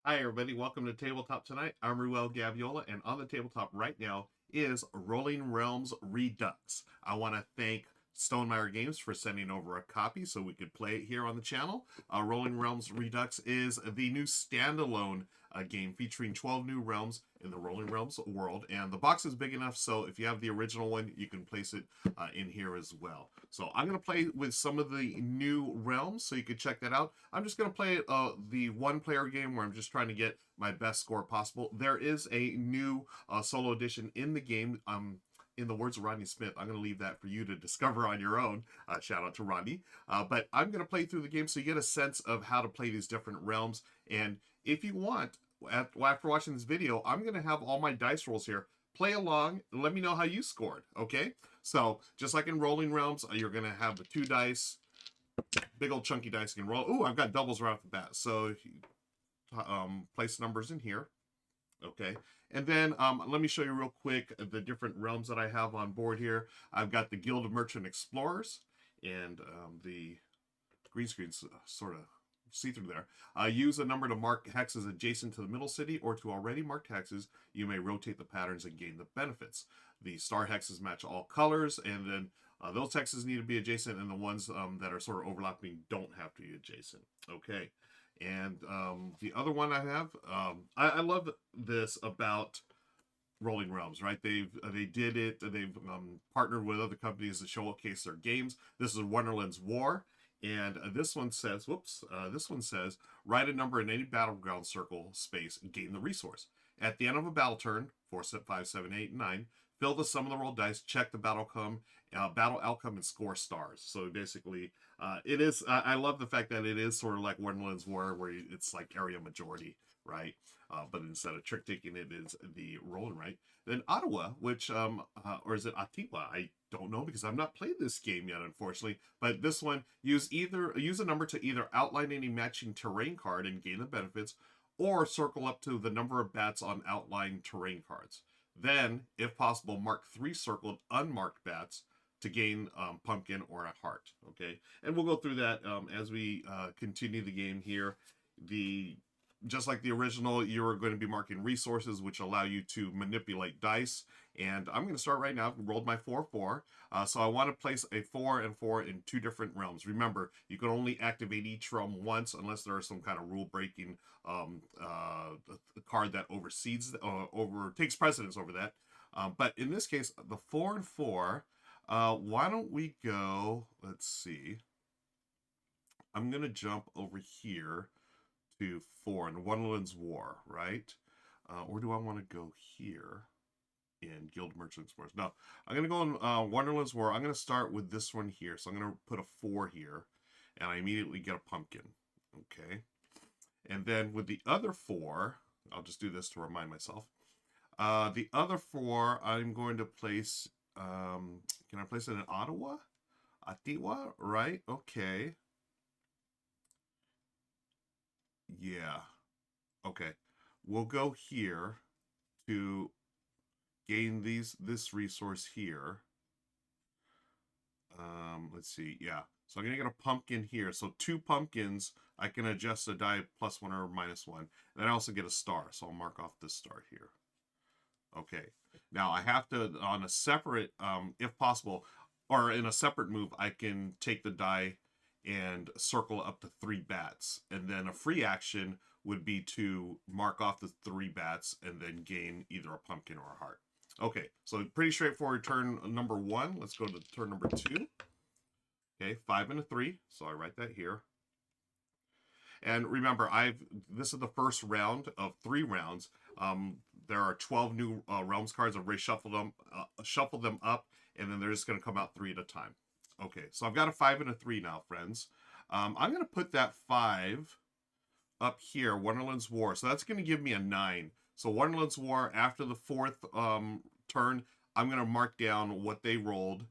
Hi, everybody. Welcome to Tabletop tonight. I'm Ruel Gaviola, and on the tabletop right now is Rolling Realms Redux. I want to thank Stonemeyer Games for sending over a copy so we could play it here on the channel. Rolling Realms Redux is the new standalone game featuring 12 new realms in the Rolling Realms world, and the box is big enough so if you have the original one, you can place it in here as well. So I'm going to play with some of the new realms so you can check that out. I'm just going to play the one-player game where I'm just trying to get my best score possible. There is a new solo edition in the game. In the words of Rodney Smith, I'm going to leave that for you to discover on your own. Shout out to Rodney. But I'm going to play through the game so you get a sense of how to play these different realms. And if you want, after watching this video, I'm going to have all my dice rolls here. Play along and let me know how you scored, okay? So, just like in Rolling Realms, you're going to have the 2 dice, big old chunky dice you can roll. Ooh, I've got doubles right off the bat. So, place numbers in here. Okay, and then let me show you real quick the different realms that I have on board here. I've got the Guild of Merchant Explorers, and the green screen's sort of see-through there. Use a number to mark hexes adjacent to the middle city or to already marked hexes. You may rotate the patterns and gain the benefits. The star hexes match all colors, and then those hexes need to be adjacent, and the ones that are sort of overlapping don't have to be adjacent. Okay. And the other one I have, I love this about Rolling Realms, right? They did it. They've partnered with other companies to showcase their games. This is Wonderland's War, and this one says, "Whoops!" This one says, "Write a number in any battleground circle space and gain the resource. At the end of a battle turn, 4, 5, 7, 8, 9, fill the sum of the rolled dice, check the battle outcome, and score stars." So basically, it is. I love the fact that it is sort of like Wonderland's War, where it's like area majority, right? But instead of trick taking, it is the rolling right. Then Ottawa, which or is it Atiwa? I don't know because I've not played this game yet, unfortunately. But this one, use a number to either outline any matching terrain card and gain the benefits, or circle up to the number of bats on outlined terrain cards. Then, if possible, mark 3 circled unmarked bats to gain pumpkin or a heart. Okay, and we'll go through that as we continue the game here. The Just like the original, you're going to be marking resources, which allow you to manipulate dice. And I'm going to start right now. I've rolled my 4-4. So I want to place a 4 and 4 in 2 different realms. Remember, you can only activate each realm once unless there is some kind of rule-breaking card that takes precedence over that. But in this case, the 4 and 4, why don't we go, let's see. I'm going to jump over here to 4 in Wonderland's War, right? Or do I want to go here in Guild Merchant Explorers? No, I'm going to go in Wonderland's War. I'm going to start with this one here. So I'm going to put a 4 here, and I immediately get a pumpkin. Okay. And then with the other 4, I'll just do this to remind myself. The other 4, I'm going to place, can I place it in Ottawa? Atiwa, right? Okay. Yeah. Okay. We'll go here to gain this resource here. Let's see. Yeah. So I'm going to get a pumpkin here. So 2 pumpkins, I can adjust a die +1 or -1. And then I also get a star. So I'll mark off this star here. Okay. Now I have to, on a separate, if possible, or in a separate move, I can take the die and circle up to 3 bats. And then a free action would be to mark off the 3 bats and then gain either a pumpkin or a heart. Okay, so pretty straightforward turn number 1. Let's go to turn number 2. Okay, 5 and a 3. So I write that here. And remember, this is the first round of 3 rounds. There are 12 new realms cards. I've reshuffled them up, and then they're just going to come out 3 at a time. Okay, so I've got a 5 and a 3 now, friends. I'm going to put that 5 up here, Wonderland's War. So that's going to give me a 9. So Wonderland's War, after the 4th turn, I'm going to mark down what they rolled,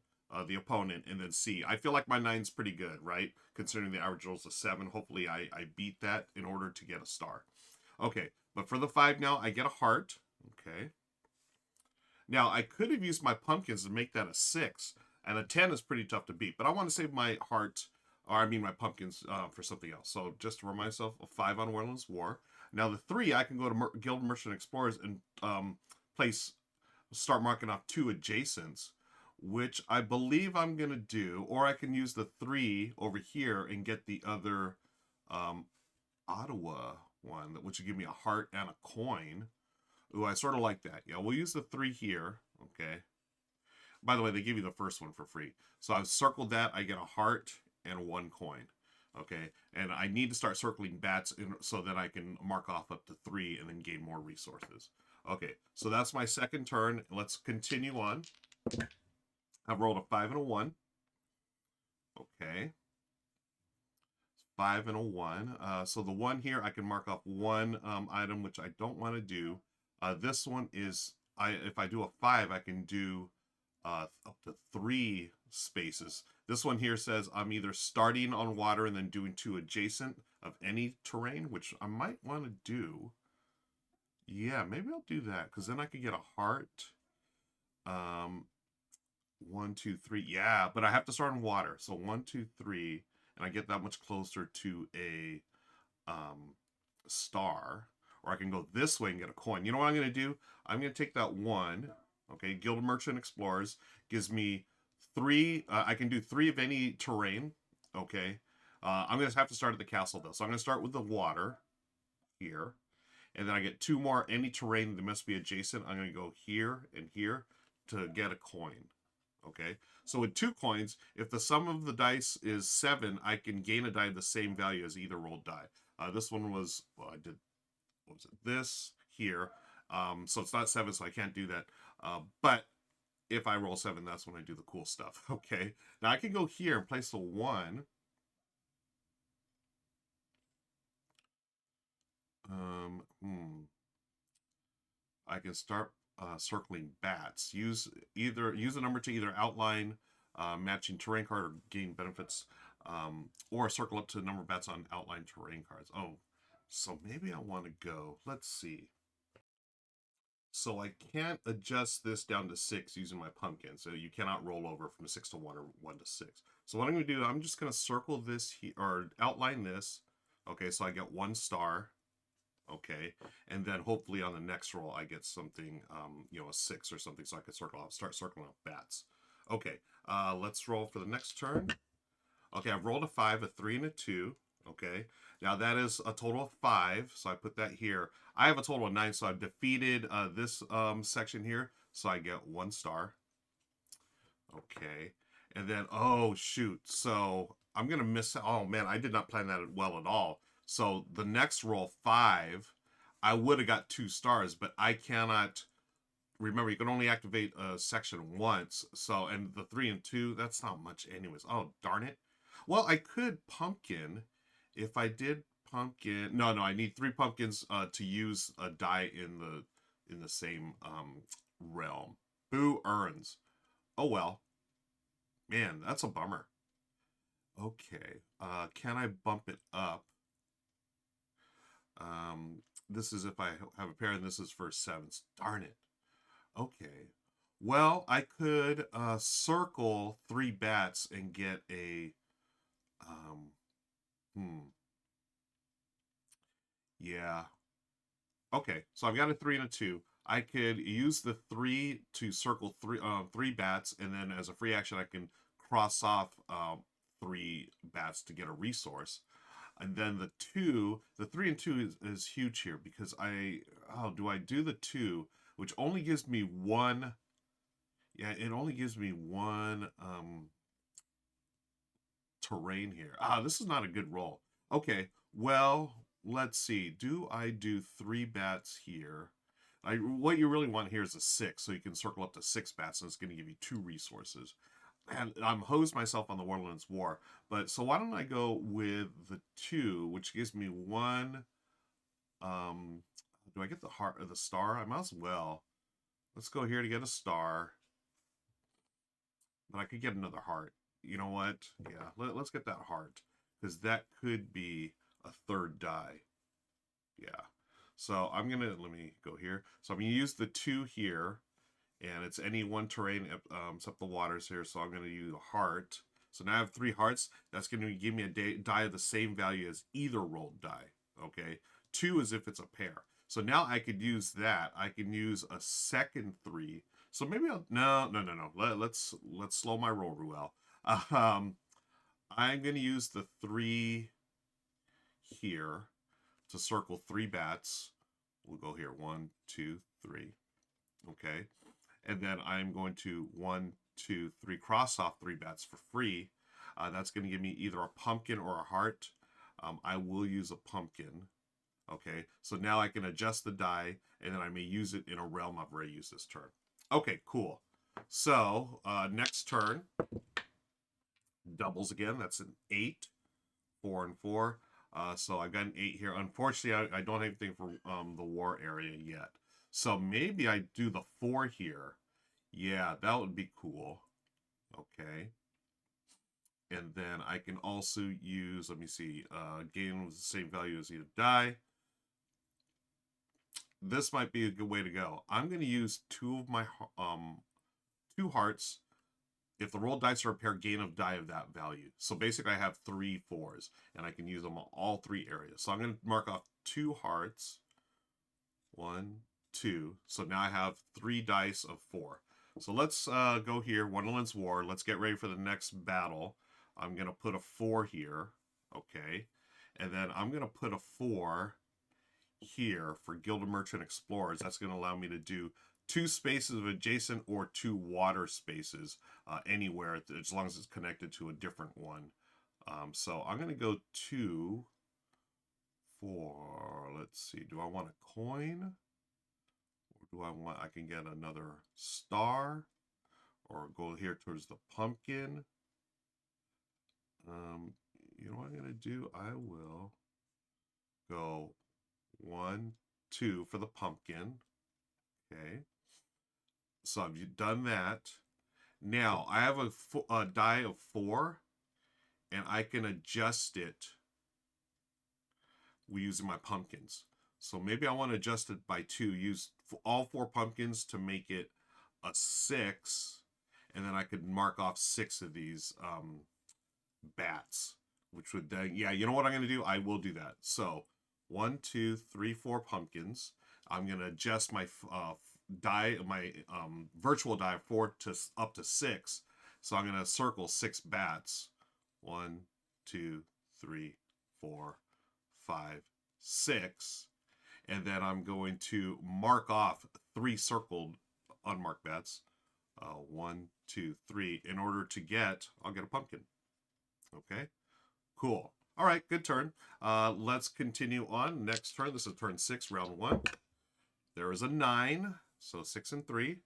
the opponent, and then see. I feel like my 9's pretty good, right? Considering the average rolls a 7. Hopefully I beat that in order to get a star. Okay, but for the 5 now, I get a heart. Okay. Now, I could have used my pumpkins to make that a 6, and a 10 is pretty tough to beat, but I want to save my heart, or I mean my pumpkins, for something else. So just to remind myself, a 5 on Wonderland's War. Now the 3, I can go to Guild Merchant Explorers and start marking off 2 adjacents, which I believe I'm going to do. Or I can use the 3 over here and get the other Ottawa one, which would give me a heart and a coin. Ooh, I sort of like that. Yeah, we'll use the 3 here. Okay. By the way, they give you the first one for free. So I've circled that. I get a heart and 1 coin. Okay. And I need to start circling bats so that I can mark off up to 3 and then gain more resources. Okay. So that's my second turn. Let's continue on. I've rolled a 5 and a 1. Okay. 5 and a 1. So the 1 here, I can mark off 1 item, which I don't want to do. This one is, if I do a 5, I can do up to 3 spaces. This one here says I'm either starting on water and then doing 2 adjacent of any terrain, which I might want to do. Yeah, maybe I'll do that, because then I could get a heart. 1, 2, 3. Yeah, but I have to start in water. So 1, 2, 3, and I get that much closer to a star. Or I can go this way and get a coin. You know what I'm going to do? I'm going to take that 1. Okay, Guild Merchant Explorers gives me 3. I can do 3 of any terrain. Okay, I'm going to have to start at the castle though. So I'm going to start with the water here. And then I get 2 more any terrain that must be adjacent. I'm going to go here and here to get a coin. Okay, so with 2 coins, if the sum of the dice is 7, I can gain a die of the same value as either rolled die. This one was, well, I did, what was it? This here. So it's not 7, so I can't do that. But if I roll 7, that's when I do the cool stuff. Okay, now I can go here and place the 1. I can start circling bats. Use a number to either outline matching terrain card or gain benefits, or circle up to the number of bats on outline terrain cards. Oh, so maybe I want to go. Let's see. So I can't adjust this down to 6 using my pumpkin. So you cannot roll over from 6 to 1 or 1 to 6. So what I'm going to do, I'm just going to circle this here, or outline this. Okay, so I get 1 star. Okay, and then hopefully on the next roll I get something, a 6 or something, so I can start circling up bats. Okay, let's roll for the next turn. Okay, I've rolled a 5, a 3, and a 2. Okay, now that is a total of 5, so I put that here. I have a total of 9, so I've defeated this section here, so I get 1 star. Okay, and then, oh shoot, so I'm gonna miss. Oh man, I did not plan that well at all. So the next roll, 5, I would have got 2 stars, but I cannot. Remember, you can only activate a section once. So, and the 3 and 2, that's not much anyways. Oh, darn it. Well, I could pumpkin. If I did pumpkin, no, I need 3 pumpkins to use a die in the same realm. Boo earns. Oh well. Man, that's a bummer. Okay. Can I bump it up? This is if I have a pair, and this is for 7s. Darn it. Okay. Well, I could circle 3 bats and get a yeah. Okay, so I've got a 3 and a 2. I could use the 3 to circle 3 bats, and then as a free action I can cross off 3 bats to get a resource. And then the 3 and 2 is huge here, because do I do the 2, which only gives me 1. Yeah, it only gives me 1 terrain here. This is not a good roll. Okay, well, let's see. Do I do 3 bats here? What you really want here is a 6, so you can circle up to 6 bats, and it's going to give you 2 resources. And I'm hosed myself on the Warlands War, but so why don't I go with the 2, which gives me 1. Do I get the heart or the star? I might as well. Let's go here to get a star. But I could get another heart. You know what? Yeah, let's get that heart, because that could be a 3rd die. Yeah. So I'm gonna, let me go here. So I'm gonna use the 2 here, and it's any 1 terrain except the waters here. So I'm gonna use a heart. So now I have 3 hearts. That's gonna give me a die of the same value as either rolled die. Okay. 2 is if it's a pair. So now I could use that. I can use a second 3. So maybe I'll no. Let's slow my roll, Ruel. I'm gonna use the 3 here to circle 3 bats. We'll go here 1, 2, 3. Okay, and then I'm going to 1, 2, 3 cross off 3 bats for free. That's going to give me either a pumpkin or a heart. I will use a pumpkin. Okay, so now I can adjust the die, and then I may use it in a realm I've already used this turn. Okay, cool. So next turn, doubles again. That's an 8, 4 and 4. So I got an 8 here. Unfortunately, I don't have anything for the war area yet. So maybe I do the 4 here. Yeah, that would be cool. Okay. And then I can also use, let me see, gain the same value as either die. This might be a good way to go. I'm going to use 2 of my 2 hearts. If the roll dice are a pair, gain of die of that value. So basically I have 3 4s, and I can use them on all 3 areas. So I'm going to mark off 2 hearts. 1, 2. So now I have 3 dice of 4. So let's go here, Wonderland's War. Let's get ready for the next battle. I'm going to put a 4 here. Okay. And then I'm going to put a 4 here for Guild of Merchant Explorers. That's going to allow me to do 2 spaces of adjacent or 2 water spaces anywhere, as long as it's connected to a different one. So I'm going to go 2, 4. Let's see. Do I want a coin? Or do I want, I can get another star? Or go here towards the pumpkin? You know what I'm going to do? I will go 1, 2 for the pumpkin. Okay. So I've done that. Now I have a die of 4, and I can adjust it using my pumpkins. So maybe I want to adjust it by 2. Use all 4 pumpkins to make it a 6, and then I could mark off 6 of these bats, which would then, yeah, you know what I'm going to do? I will do that. So 1, 2, 3, 4 pumpkins. I'm going to adjust my die, my virtual die of 4 to up to 6. So I'm going to circle 6 bats. 1, 2, 3, 4, 5, 6. And then I'm going to mark off 3 circled unmarked bats. 1, 2, 3. In order to get, I'll get a pumpkin. Okay, cool. All right, good turn. Let's continue on. Next turn, this is turn 6, round 1. There is a 9, so 6 and 3.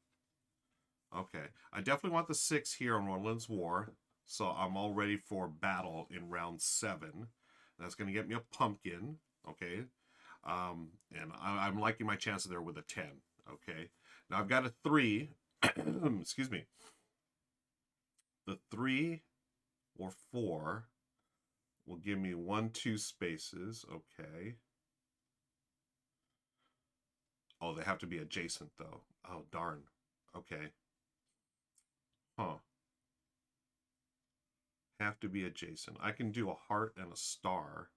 Okay, I definitely want the 6 here on Wonderland's War, so I'm all ready for battle in round 7. That's going to get me a pumpkin, okay? And I'm liking my chances there with a 10, okay? Now I've got a 3, excuse me. The 3 or 4 will give me 1, 2 spaces, okay? Oh, they have to be adjacent, though. Oh, darn. Okay. Huh. Have to be adjacent. I can do a heart and a star.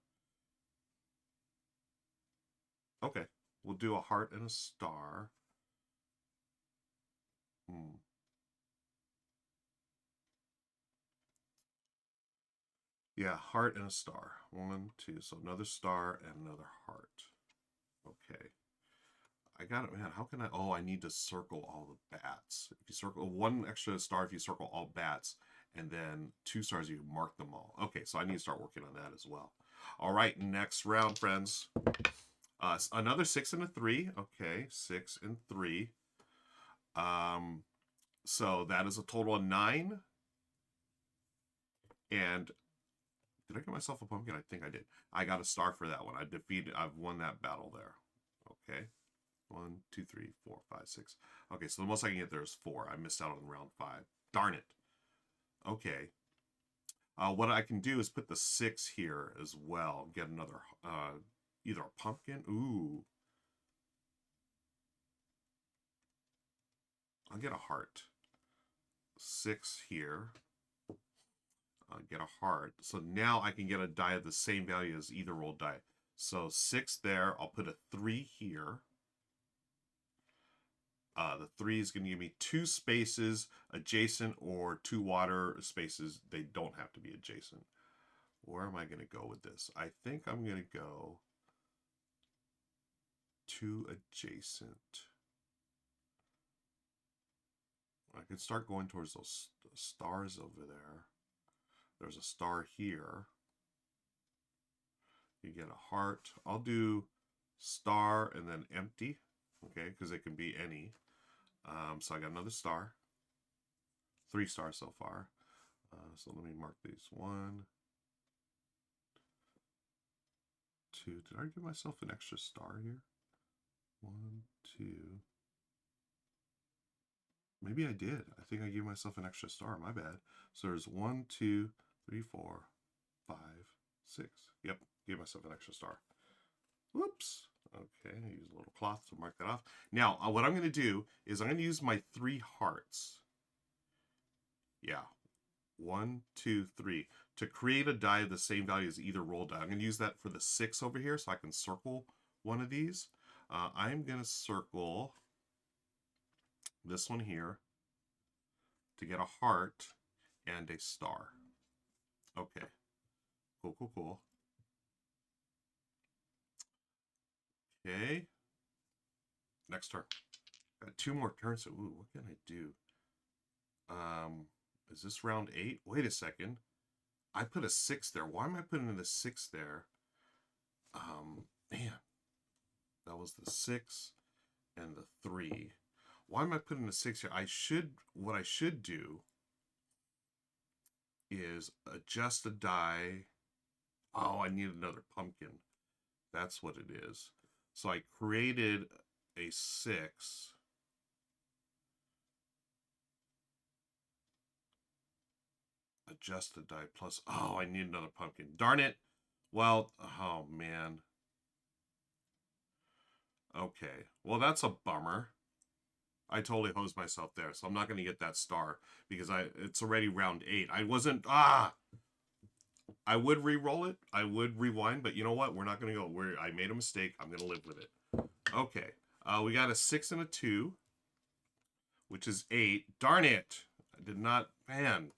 Okay. We'll do a heart and a star. Yeah, heart and a star. 1, 2. So another star and another heart. Okay. I got it, man. How can I? Oh, I need to circle all the bats. If you circle 1 extra star, if you circle all bats, and then 2 stars, you mark them all. Okay, so I need to start working on that as well. All right, next round, friends. Another 6 and a 3. Okay, 6 and 3. So that is a total of 9. And did I get myself a pumpkin? I think I did. I got a star for that one. I've won that battle there. Okay. 1, 2, 3, 4, 5, 6. Okay, so the most I can get there is 4. I missed out on round 5. Darn it. Okay. What I can do is put the 6 here as well. Get another, either a pumpkin. Ooh. I'll get a heart. 6 here. I'll get a heart. So now I can get a die of the same value as either rolled die. So 6 there. I'll put a 3 here. The 3 is going to give me 2 spaces adjacent or 2 water spaces. They don't have to be adjacent. Where am I going to go with this? I think I'm going to go 2 adjacent. I can start going towards those stars over there. There's a star here. You get a heart. I'll do star and then empty, okay, because it can be any. So I got another star. 3 stars so far. So let me mark these. 1, 2. Did I give myself an extra star here? 1, 2. Maybe I did. I think I gave myself an extra star. My bad. So there's 1, 2, 3, 4, 5, 6. Yep, gave myself an extra star. Whoops. Okay, I use a little cloth to mark that off. Now, what I'm going to do is I'm going to use my 3 hearts. Yeah. 1, 2, 3. To create a die of the same value as either roll die. I'm going to use that for the 6 over here so I can circle one of these. I'm going to circle this one here to get a heart and a star. Okay. Cool, cool, cool. Okay. Next turn. Got 2 more turns. So, ooh, what can I do? Is this round 8? Wait a second. I put a 6 there. Why am I putting the 6 there? Man. That was the 6 and the 3. Why am I putting the 6 here? What I should do is adjust the die. Oh, I need another pumpkin. That's what it is. So I created a 6. Adjust the die plus. Oh, I need another pumpkin. Darn it. Well, oh man. Okay. Well, that's a bummer. I totally hosed myself there, so I'm not going to get that star because it's already round 8. I wasn't. I would re-roll it. I would rewind, but you know what? We're not going to go. I made a mistake. I'm going to live with it. Okay. We got a 6 and a 2, which is 8. Darn it. I did not. Man.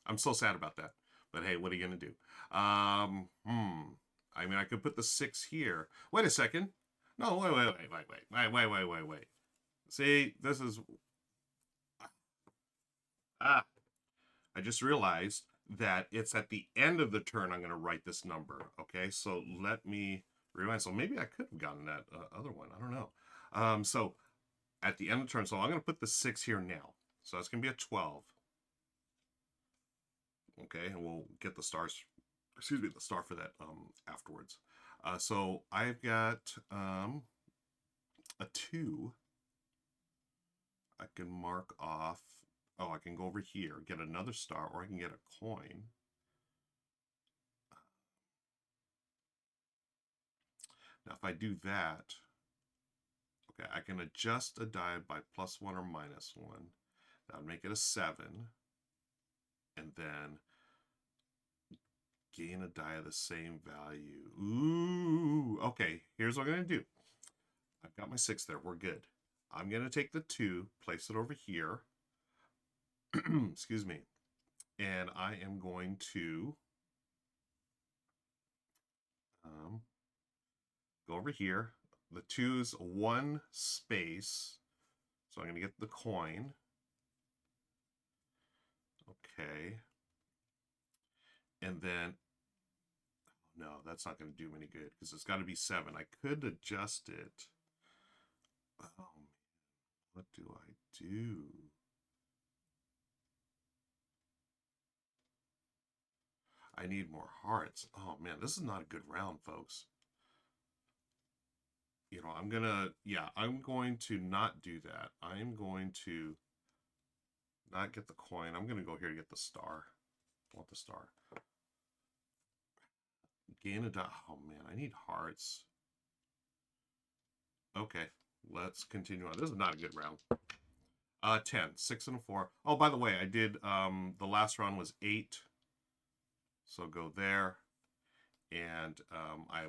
I'm so sad about that. But hey, what are you going to do? I mean, I could put the 6 here. Wait a second. No, wait. See, this is... I just realized that it's at the end of the turn I'm going to write this number. Okay, so let me rewind. So maybe I could have gotten that other one. I don't know. So at the end of the turn, so I'm going to put the 6 here now. So that's going to be a 12. Okay, and we'll get the stars, excuse me, the star for that afterwards. So I've got a 2. I can mark off. Oh, I can go over here, get another star, or I can get a coin. Now, if I do that, okay, I can adjust a die by +1 or -1. That would make it a 7. And then gain a die of the same value. Ooh, okay, here's what I'm going to do. I've got my 6 there. We're good. I'm going to take the 2, place it over here. Excuse me. And I am going to go over here. The 2's 1 space. So I'm going to get the coin. Okay. And then, no, that's not going to do me any good because it's got to be 7. I could adjust it. Oh, what do I do? I need more hearts. Oh, man, this is not a good round, folks. You know, I'm going to not do that. I'm going to not get the coin. I'm going to go here to get the star. I want the star. Gain a die. Oh, man, I need hearts. Okay, let's continue on. This is not a good round. 10, 6 and a 4. Oh, by the way, I did, the last round was 8. So go there. And I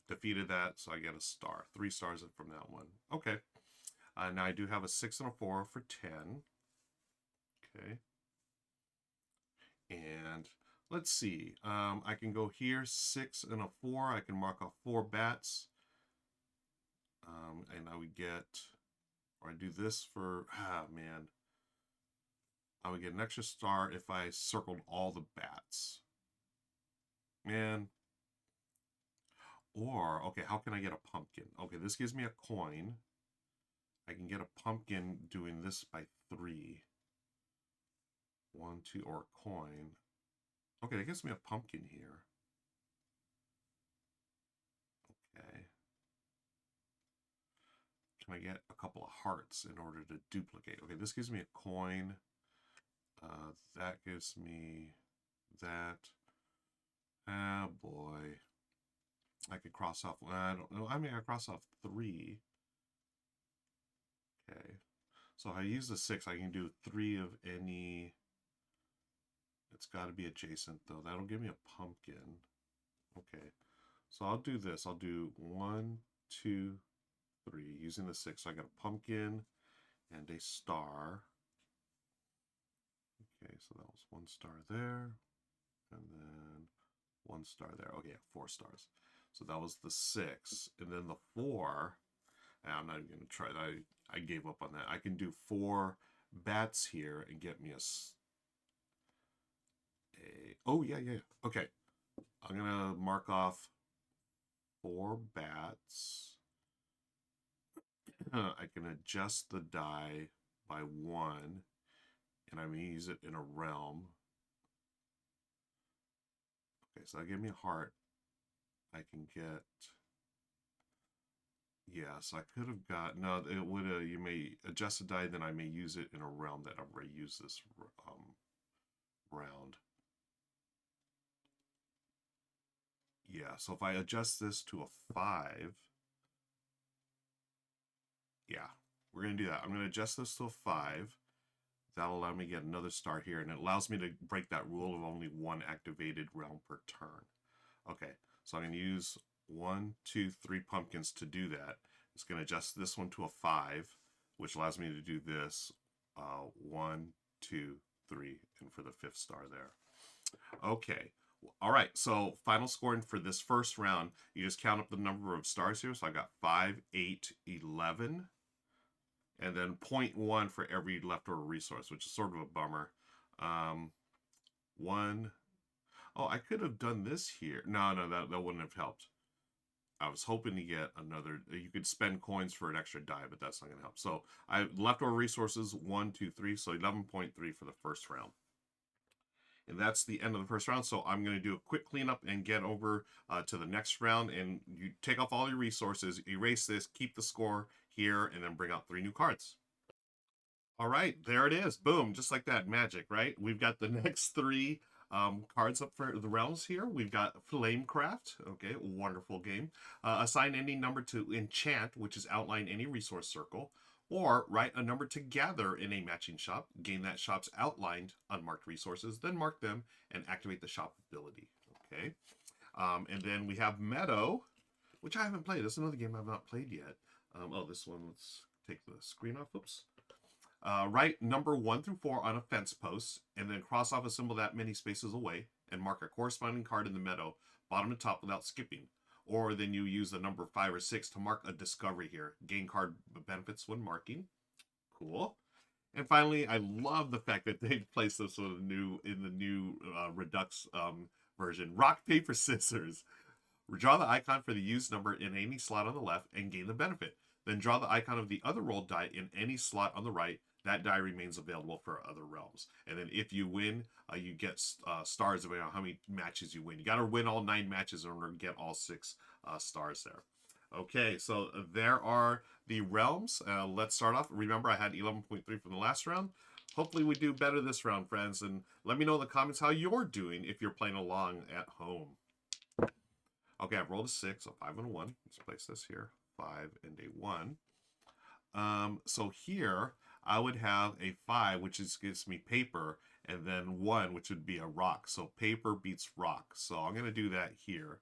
defeated that, so I get a star. 3 stars from that one. Okay. Now I do have a 6 and a 4 for 10. Okay. And let's see. I can go here, 6 and a 4. I can mark off 4 bats. And I would get, or I do this for, man. I would get an extra star if I circled all the bats. Man. Or, okay, how can I get a pumpkin? Okay, this gives me a coin. I can get a pumpkin doing this by 3. 1, 2, or a coin. Okay, that gives me a pumpkin here. Okay. Can I get a couple of hearts in order to duplicate? Okay, this gives me a coin. That gives me that. Ah, boy. I could cross off. I don't know. I mean, I cross off 3. Okay. So if I use the 6, I can do 3 of any. It's got to be adjacent, though. That'll give me a pumpkin. Okay. So I'll do this. I'll do 1, 2, 3 using the 6. So I got a pumpkin and a star. Okay, so that was 1 star there. And then 1 star there. Okay, 4 stars. So that was the 6. And then the 4, and I'm not even going to try that. I gave up on that. I can do 4 bats here and get me a oh, yeah. Okay. I'm going to mark off 4 bats. I can adjust the die by 1, and I'm going to use it in a realm. Okay, so that gave me a heart. I can get, yeah, so I could have got, no, it would have, you may adjust the die, then I may use it in a realm that I've already used this round. Yeah, so if I adjust this to a 5, yeah, we're going to do that. I'm going to adjust this to a 5. That'll allow me to get another star here, and it allows me to break that rule of only 1 activated realm per turn. Okay, so I'm going to use 1, 2, 3 pumpkins to do that. It's going to adjust this one to a 5, which allows me to do this 1, 2, 3, and for the 5th star there. Okay. All right, so final scoring for this first round, you just count up the number of stars here. So I got 5, 8, 11, and then 0.1 for every leftover resource, which is sort of a bummer. 1. Oh, I could have done this here. No, that wouldn't have helped. I was hoping to get another. You could spend coins for an extra die, but that's not going to help. So I leftover resources 1, 2, 3. So 11.3 for the first round. And that's the end of the first round. So I'm going to do a quick cleanup and get over to the next round. And you take off all your resources, erase this, keep the score here, and then bring out 3 new cards. All right, there it is. Boom, just like that, magic, right? We've got the next 3 cards up for the realms here. We've got Flamecraft. Okay, wonderful game. Assign any number to enchant, which is outline any resource circle. Or write a number to gather in a matching shop, gain that shop's outlined unmarked resources, then mark them and activate the shop ability. Okay. And then we have Meadow, which I haven't played. This is another game I've not played yet. Oh, this one, let's take the screen off. Oops. Write number 1 through 4 on a fence post, and then cross off a symbol that many spaces away, and mark a corresponding card in the meadow, bottom to top without skipping. Or then you use the number 5 or 6 to mark a discovery here. Gain card benefits when marking. Cool. And finally, I love the fact that they placed this in the new Redux version. Rock, paper, scissors. Draw the icon for the used number in any slot on the left and gain the benefit. Then draw the icon of the other rolled die in any slot on the right. That die remains available for other realms. And then if you win, you get stars depending on how many matches you win. You got to win all 9 matches in order to get all 6 stars there. Okay, so there are the realms. Let's start off. Remember, I had 11.3 from the last round. Hopefully we do better this round, friends. And let me know in the comments how you're doing if you're playing along at home. Okay, I've rolled a 6, so 5 and a 1. Let's place this here. 5 and a 1. So here I would have a 5, which gives me paper, and then 1, which would be a rock. So paper beats rock. So I'm going to do that here.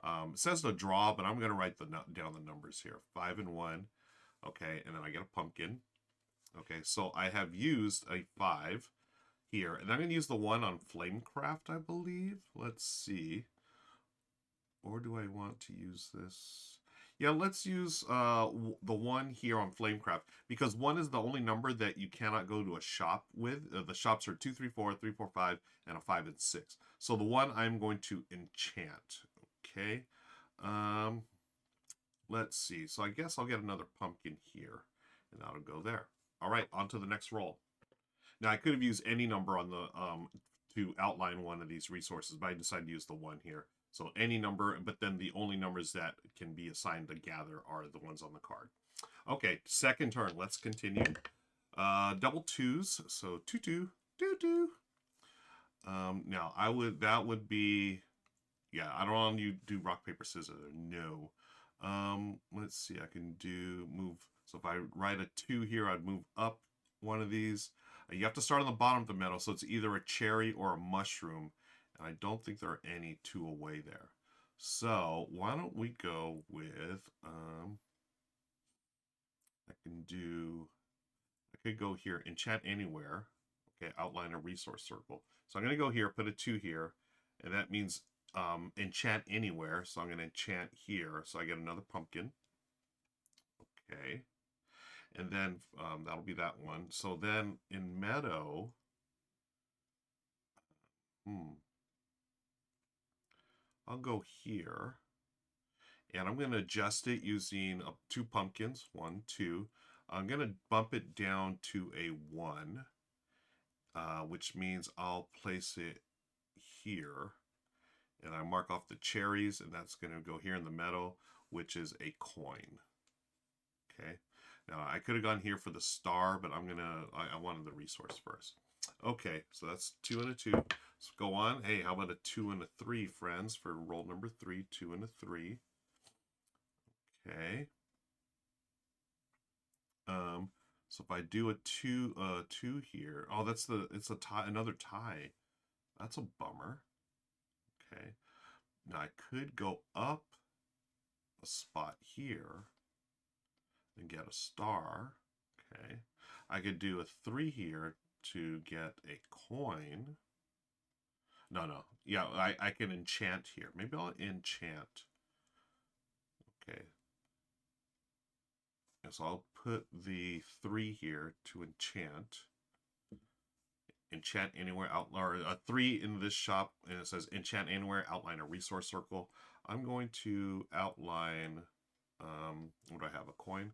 It says to draw, but I'm going to write down the numbers here. 5 and 1. Okay, and then I get a pumpkin. Okay, so I have used a 5 here, and I'm going to use the 1 on Flamecraft, I believe. Let's see. Or do I want to use this? Yeah, let's use the 1 here on Flamecraft, because 1 is the only number that you cannot go to a shop with. The shops are 2, 3, 4, 3, 4, 5, and a 5 and 6. So the 1 I'm going to enchant. Okay. Let's see. So I guess I'll get another pumpkin here, and that'll go there. All right, on to the next roll. Now I could have used any number on the to outline one of these resources, but I decided to use the 1 here. So any number, but then the only numbers that can be assigned to gather are the ones on the card. Okay, second turn. Let's continue. Double 2s, so 2, 2, 2, 2. Now that would be, yeah, I don't want you to do rock, paper, scissors. No. Let's see, I can move. So if I write a 2 here, I'd move up one of these. You have to start on the bottom of the meadow, so it's either a cherry or a mushroom. And I don't think there are any 2 away there. So why don't we go with, I could go here, enchant anywhere. Okay, outline a resource circle. So I'm going to go here, put a 2 here, and that means enchant anywhere. So I'm going to enchant here, so I get another pumpkin. Okay, and then that'll be that one. So then in meadow, I'll go here, and I'm going to adjust it using 2 pumpkins, 1, 2. I'm going to bump it down to a 1, which means I'll place it here, and I mark off the cherries, and that's going to go here in the meadow, which is a coin. Okay, now I could have gone here for the star, but I wanted the resource first. Okay, so that's 2 and a 2. So go on. Hey, how about a 2 and a 3, friends, for roll number 3? 2 and a 3. Okay. So if I do a 2 here, oh, it's a tie, another tie. That's a bummer. Okay. Now I could go up a spot here and get a star. Okay. I could do a 3 here to get a coin. No. Yeah, I can enchant here. Maybe I'll enchant. Okay. So I'll put the 3 here to enchant. Enchant anywhere, or a 3 in this shop, and it says enchant anywhere, outline a resource circle. I'm going to outline, what do I have, a coin?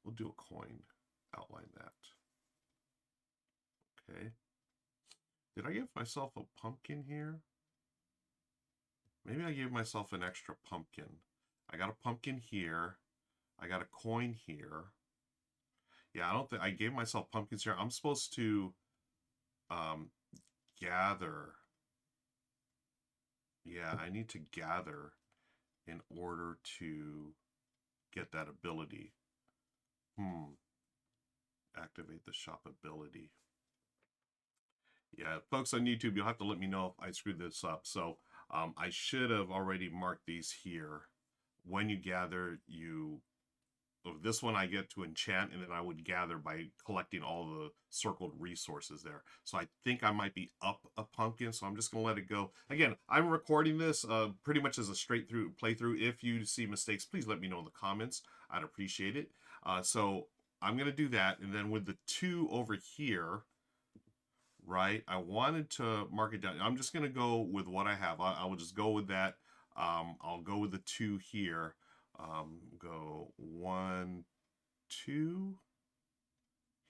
We'll do a coin, outline that. Okay. Did I give myself a pumpkin here? Maybe I gave myself an extra pumpkin. I got a pumpkin here. I got a coin here. Yeah, I don't think I gave myself pumpkins here. I'm supposed to gather. Yeah, I need to gather in order to get that ability. Activate the shop ability. Yeah, folks on YouTube, you'll have to let me know if I screwed this up. So I should have already marked these here. When you gather, this one I get to enchant, and then I would gather by collecting all the circled resources there. So I think I might be up a pumpkin, so I'm just going to let it go. Again, I'm recording this pretty much as a straight through playthrough. If you see mistakes, please let me know in the comments. I'd appreciate it. So I'm going to do that, and then with the 2 over here, right, I wanted to mark it down. I'm just going to go with what I have. I will just go with that. I'll go with the 2 here. Go 1, 2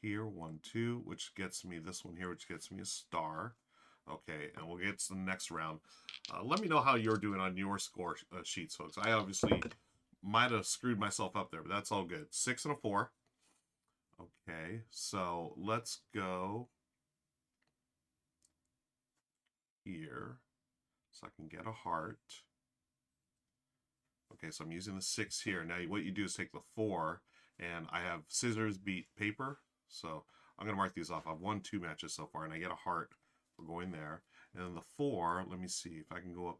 here, 1, 2, which gets me this one here, which gets me a star. Okay, and we'll get to the next round. Let me know how you're doing on your score sheets, folks. I obviously might have screwed myself up there, but that's all good. 6 and a 4. Okay, so let's go here so I can get a heart. Okay, so I'm using the 6 here. Now what you do is take the 4, and I have scissors beat paper. So I'm going to mark these off. I've won 2 matches so far, and I get a heart for going there. And then the 4, let me see if I can go up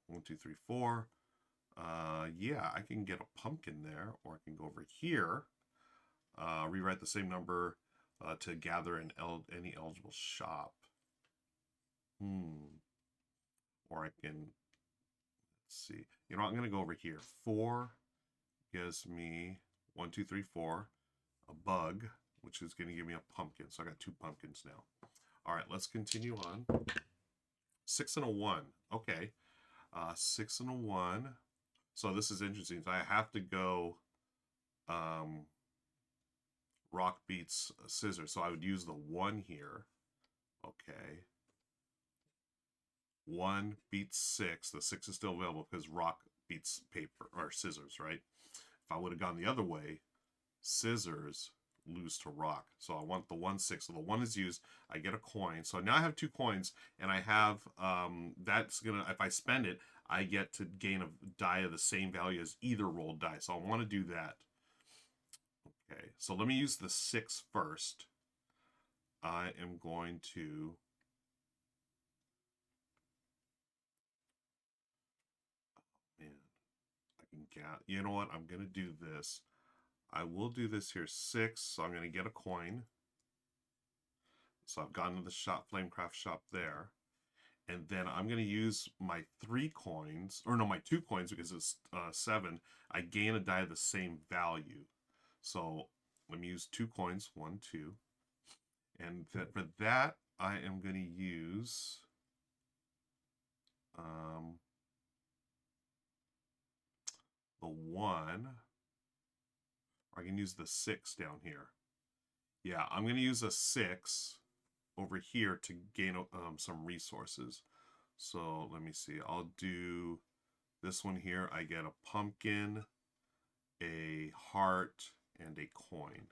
1, 2, 3, 4. Yeah, I can get a pumpkin there, or I can go over here, rewrite the same number to gather in any eligible shop. Or I can, let's see. You know what, I'm going to go over here. 4 gives me 1, 2, 3, 4, a bug, which is going to give me a pumpkin. So I got 2 pumpkins now. All right, let's continue on. 6 and a 1. Okay. 6 and a 1. So this is interesting. So I have to go rock beats scissors. So I would use the 1 here. Okay. 1 beats 6. The 6 is still available because rock beats paper or scissors, right? If I would have gone the other way, scissors lose to rock. So I want the 1, 6. So the 1 is used. I get a coin. So now I have 2 coins, and I have that's gonna, if I spend it, I get to gain a die of the same value as either rolled die. So I want to do that. Okay, so let me use the 6 first. I am going to you know what? I'm going to do this. I will do this here 6, so I'm going to get a coin. So I've gone to the shop, Flamecraft shop there. And then I'm going to use my 3 coins, or no, my 2 coins because it's 7. I gain a die of the same value. So let me use 2 coins, 1, 2. And for that, I am going to use the 1. Or I can use the 6 down here. Yeah, I'm going to use a 6 over here to gain some resources. So let me see. I'll do this one here. I get a pumpkin, a heart, and a coin.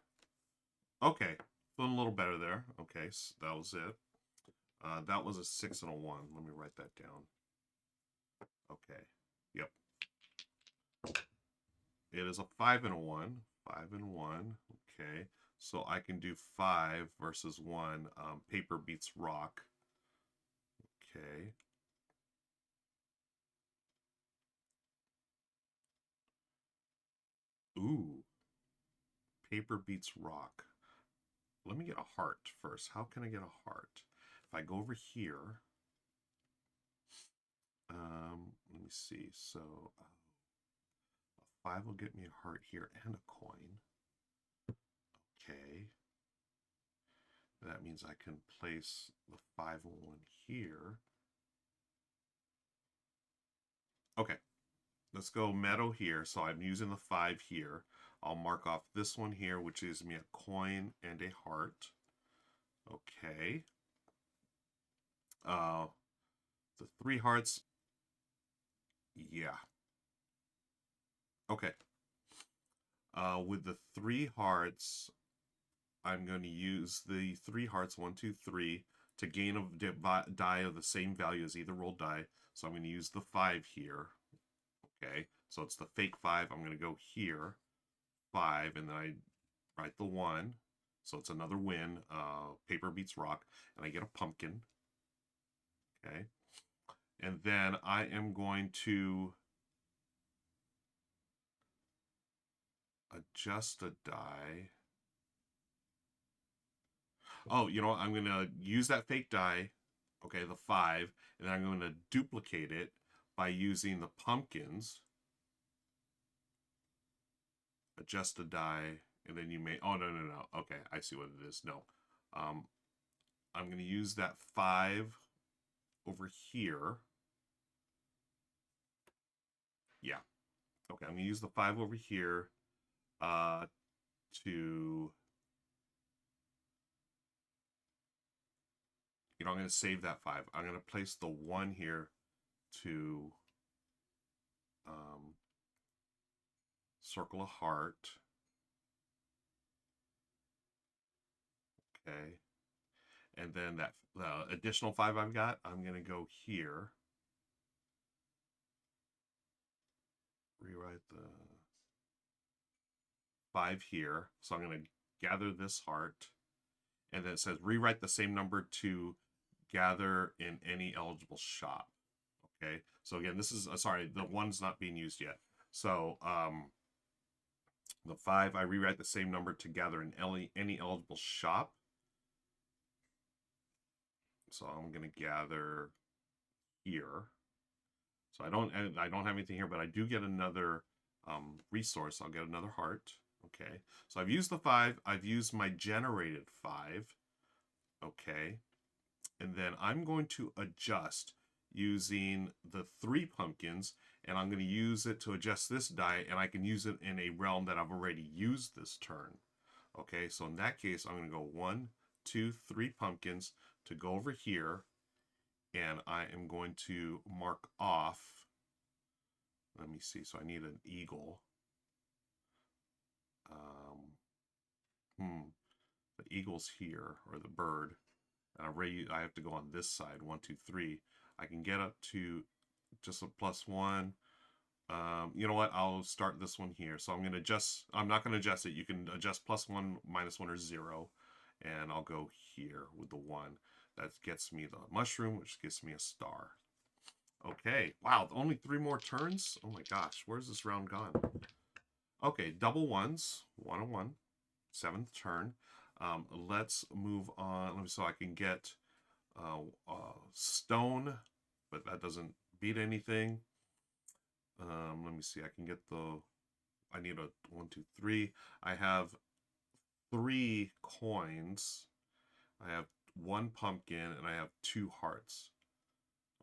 Okay, feeling a little better there. Okay, so that was it. That was a 6 and a 1. Let me write that down. Okay, yep. It is a 5 and a 1. 5 and 1. Okay, so I can do 5 versus 1. Paper beats rock. Okay. Ooh. Paper beats rock. Let me get a heart first. How can I get a heart? If I go over here, let me see. So a 5 will get me a heart here and a coin. Okay. That means I can place the 5 and 1 here. Okay. Let's go meadow here. So I'm using the 5 here. I'll mark off this one here, which gives me a coin and a heart. Okay. The 3 hearts. Yeah. Okay. With the 3 hearts, I'm going to use the 3 hearts, 1, 2, 3, to gain a die of the same value as either rolled die. So I'm going to use the 5 here. Okay, so it's the fake 5. I'm going to go here, 5, and then I write the 1. So it's another win. Paper beats rock, and I get a pumpkin. Okay, and then I am going to adjust a die. Oh, you know what? I'm going to use that fake die, okay, the 5, and then I'm going to duplicate it by using the pumpkins. Adjust a die, and then you may... Oh, no. Okay, I see what it is. No. I'm going to use that 5 over here. Yeah. Okay, I'm going to use the 5 over here to... You know, I'm going to save that 5. I'm going to place the 1 here to circle a heart. Okay. And then that additional 5 I've got, I'm going to go here. Rewrite the 5 here. So I'm going to gather this heart. And then it says rewrite the same number to gather in any eligible shop. Okay. So again, this is, sorry, the 1's not being used yet. So the 5, I rewrite the same number to gather in any eligible shop. So I'm going to gather here. So I don't have anything here, but I do get another resource. I'll get another heart. Okay. So I've used the 5. I've used my generated 5. Okay. And then I'm going to adjust using the 3 pumpkins, and I'm going to use it to adjust this die, and I can use it in a realm that I've already used this turn. Okay, so in that case, I'm going to go 1, 2, 3 pumpkins to go over here, and I am going to mark off. Let me see. So I need an eagle. The eagle's here, or the bird. And I have to go on this side. 1, 2, 3. I can get up to just a +1. You know what? I'll start this one here. So I'm going to adjust. I'm not going to adjust it. You can adjust +1, -1, or 0. And I'll go here with the 1. That gets me the mushroom, which gets me a star. Okay. Wow, only 3 more turns? Oh my gosh, where's this round gone? Okay, double 1s. 1 and 1. 7th turn. Let's move on. Let me so I can get stone, but that doesn't beat anything. Let me see. I can get the. I need a 1, 2, 3. I have 3 coins. I have 1 pumpkin, and I have 2 hearts.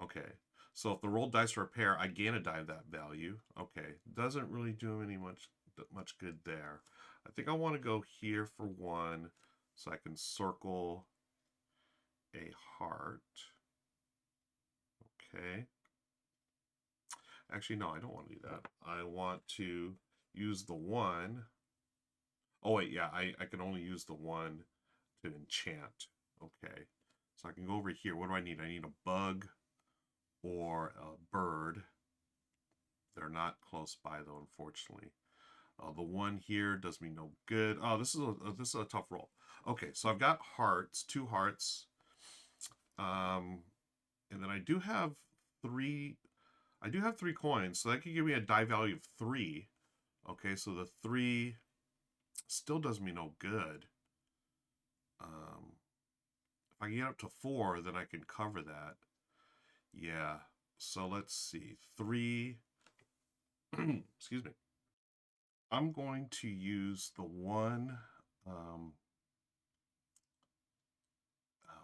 Okay. So if the rolled dice are a pair, I gain a die of that value. Okay. Doesn't really do any much good there. I think I want to go here for 1, so I can circle a heart. Okay. Actually, no, I don't want to do that. I want to use the 1. Oh, wait, yeah, I can only use the 1 to enchant. Okay. So I can go over here. What do I need? I need a bug or a bird. They're not close by, though, unfortunately. The 1 here does me no good. Oh, this is a tough roll. Okay, so I've got hearts, 2 hearts. And then I do have 3 coins, so that could give me a die value of 3. Okay, so the 3 still does me no good. If I get up to 4, then I can cover that. Yeah, so let's see. 3, excuse me. I'm going to use the 1,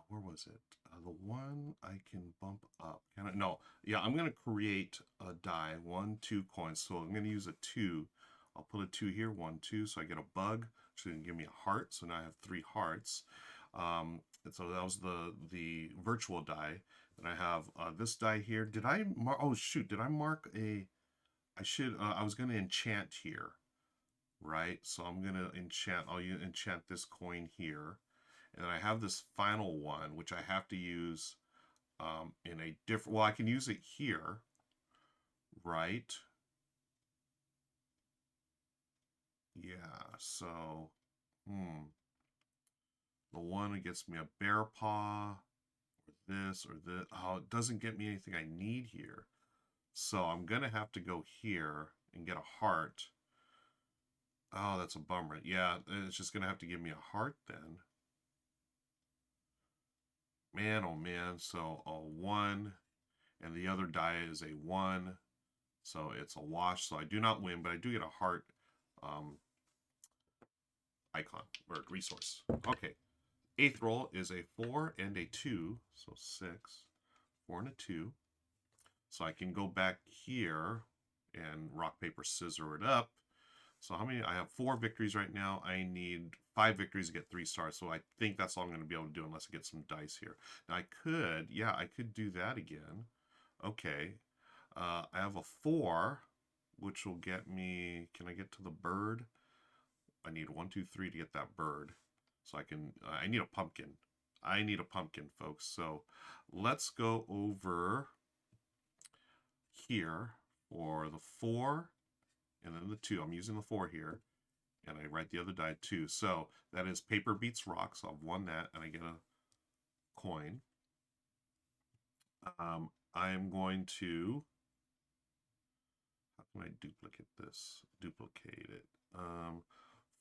where was it? The 1 I can bump up. Can I? No. Yeah, I'm going to create a die. 1, 2 coins. So I'm going to use a 2. I'll put a 2 here. 1, 2. So I get a bug, which is going to give me a heart. So now I have 3 hearts. And so that was the virtual die. And I have this die here. Did I mark? Oh, shoot. Did I mark a... I should... I was going to enchant here. Right? So I'm going to enchant... I'll enchant this coin here. And I have this final one, which I have to use in a different... Well, I can use it here, right? Yeah, so... The one that gets me a bear paw, or this, or this. Oh, it doesn't get me anything I need here. So I'm going to have to go here and get a heart. Oh, that's a bummer. Yeah, it's just going to have to give me a heart then. Man, oh man, so a 1, and the other die is a 1, so it's a wash, so I do not win, but I do get a heart icon, or resource. Okay, 8th roll is a 4 and a 2, so 6, 4 and a 2, so I can go back here and rock, paper, scissor it up. So how many? I have 4 victories right now. I need 5 victories to get 3 stars. So I think that's all I'm going to be able to do unless I get some dice here. Now I could do that again. Okay. I have a 4, which will get me, can I get to the bird? I need 1, 2, 3 to get that bird. So I can, I need a pumpkin. I need a pumpkin, folks. So let's go over here for the 4. And then the 2, I'm using the 4 here, and I write the other die 2. So that is paper beats rock, so I've won that, and I get a coin. I'm going to can I duplicate this? Duplicate it.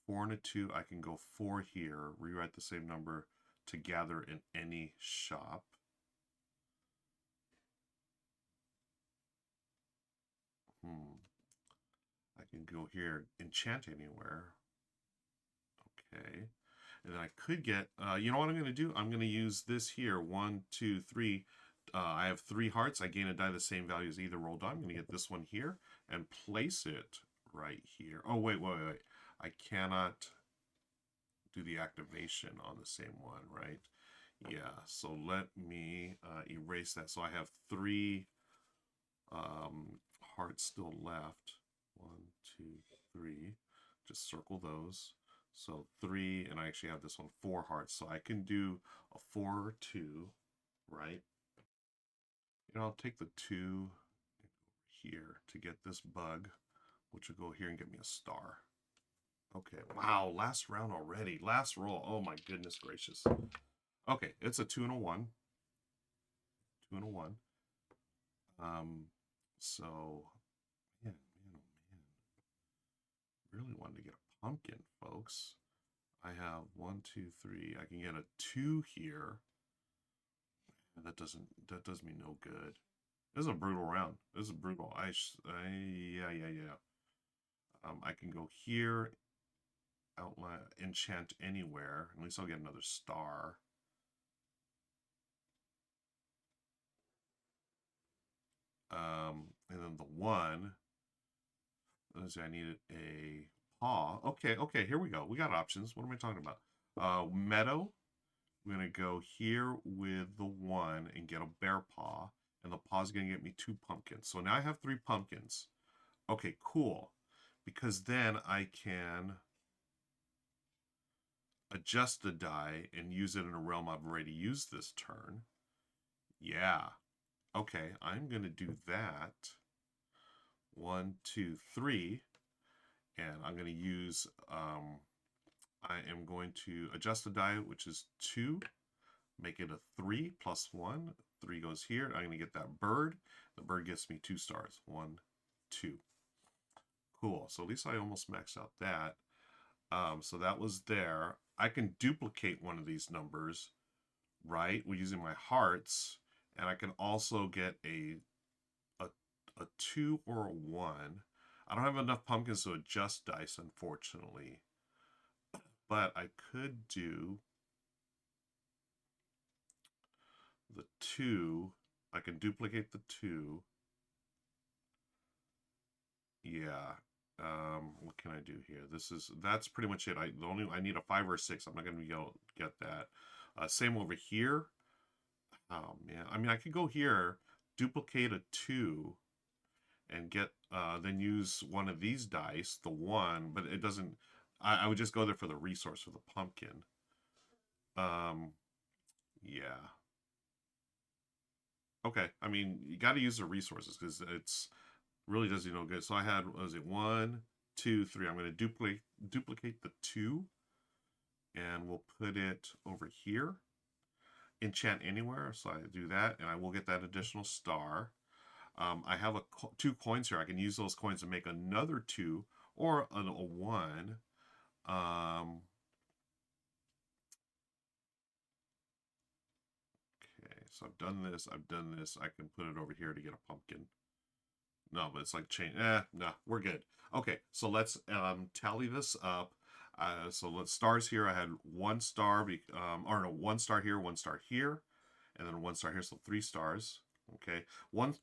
4 and a 2. I can go 4 here. Rewrite the same number to gather in any shop. I can go here, enchant anywhere. Okay. And then I could get, you know what I'm going to do? I'm going to use this here. 1, 2, 3. I have 3 hearts. I gain a die the same value as either roll die. I'm going to get this one here and place it right here. Oh, wait. I cannot do the activation on the same one, right? Yeah, so let me erase that. So I have 3 hearts still left. 1, 2, 3. Just circle those. So 3, and I actually have this one 4 hearts. So I can do a 4, 2, right? And I'll take the 2 here to get this bug, which will go here and get me a star. Okay, wow, last round already. Last roll. Oh my goodness gracious. Okay, it's a 2 and a 1. 2 and a 1. So, man. Really wanted to get a pumpkin, folks. I have 1, 2, 3. I can get a 2 here. And that does me no good. This is a brutal round. This is brutal. Yeah. I can go here, outline, enchant anywhere. At least I'll get another star. And then the 1. Let's see, I needed a paw. Okay, here we go. We got options. What am I talking about? Meadow. We're going to go here with the 1 and get a bear paw. And the paw's going to get me 2 pumpkins. So now I have 3 pumpkins. Okay, cool. Because then I can adjust the die and use it in a realm I've already used this turn. Yeah. Okay, I'm going to do that. 1, 2, 3. And I'm going to use, I am going to adjust the die, which is 2. Make it a 3 plus 1. 3 goes here. I'm going to get that bird. The bird gets me 2 stars. 1, 2. Cool. So at least I almost maxed out that. So that was there. I can duplicate one of these numbers, right? We're using my hearts. And I can also get a 2 or a 1. I don't have enough pumpkins to adjust dice, unfortunately. But I could do the 2. I can duplicate the 2. Yeah. What can I do here? That's pretty much it. I need a 5 or a 6. I'm not going to be able to get that. Same over here. Oh man. I mean, I could go here, duplicate a 2, and get then use one of these dice, the 1, but it doesn't. I would just go there for the resource for the pumpkin. Yeah. Okay. I mean, you got to use the resources because it's really does you no good. So I had, what was it, 1, 2, 3. I'm going to duplicate the 2, and we'll put it over here. Enchant anywhere, so I do that, and I will get that additional star. I have 2 coins here. I can use those coins to make another 2 or a 1. Okay, so I've done this. I can put it over here to get a pumpkin. No, but it's like chain. No, we're good. Okay, so let's tally this up. So let's stars here. I had 1 star, or no, 1 star here, 1 star here, and then 1 star here. So 3 stars. Okay, 1